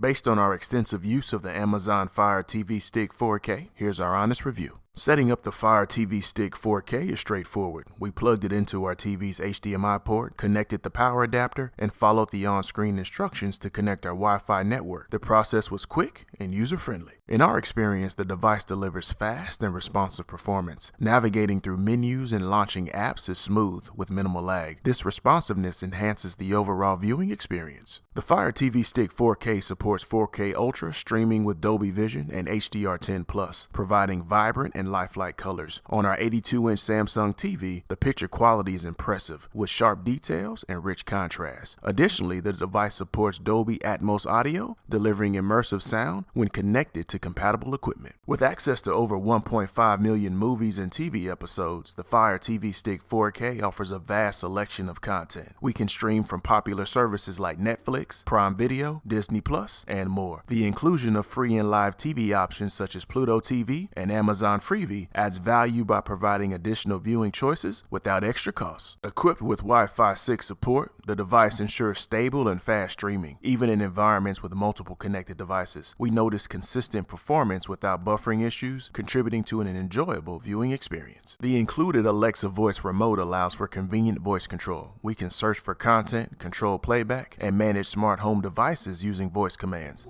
Based on our extensive use of the Amazon Fire TV Stick 4K, here's our honest review. Setting up the Fire TV Stick 4K is straightforward. We plugged it into our TV's HDMI port, connected the power adapter, and followed the on-screen instructions to connect our Wi-Fi network. The process was quick and user-friendly. In our experience, the device delivers fast and responsive performance. Navigating through menus and launching apps is smooth with minimal lag. This responsiveness enhances the overall viewing experience. The Fire TV Stick 4K supports 4K Ultra streaming with Dolby Vision and HDR10+, providing vibrant and lifelike colors. On our 82-inch Samsung TV, the picture quality is impressive, with sharp details and rich contrast. Additionally, the device supports Dolby Atmos audio, delivering immersive sound when connected to compatible equipment. With access to over 1.5 million movies and TV episodes, the Fire TV Stick 4K offers a vast selection of content. We can stream from popular services like Netflix, Prime Video, Disney+, and more. The inclusion of free and live TV options such as Pluto TV and Amazon Freevee adds value by providing additional viewing choices without extra costs. Equipped with Wi-Fi 6 support, the device ensures stable and fast streaming, even in environments with multiple connected devices. We notice consistent performance without buffering issues, contributing to an enjoyable viewing experience. The included Alexa voice remote allows for convenient voice control. We can search for content, control playback, and manage smart home devices using voice commands.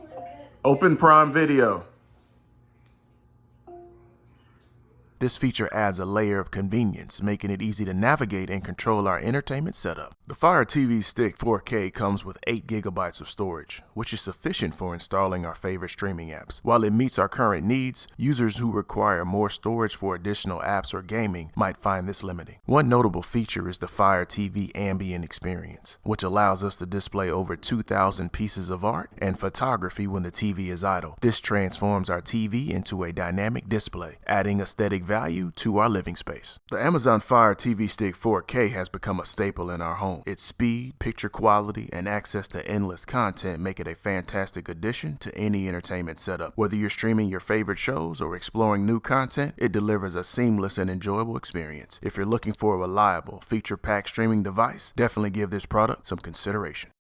Open Prime Video. This feature adds a layer of convenience, making it easy to navigate and control our entertainment setup. The Fire TV Stick 4K comes with 8 GB of storage, which is sufficient for installing our favorite streaming apps. While it meets our current needs, users who require more storage for additional apps or gaming might find this limiting. One notable feature is the Fire TV Ambient experience, which allows us to display over 2,000 pieces of art and photography when the TV is idle. This transforms our TV into a dynamic display, adding aesthetic value to our living space. The Amazon Fire TV Stick 4K has become a staple in our home. Its speed, picture quality, and access to endless content make it a fantastic addition to any entertainment setup. Whether you're streaming your favorite shows or exploring new content, it delivers a seamless and enjoyable experience. If you're looking for a reliable, feature-packed streaming device, definitely give this product some consideration.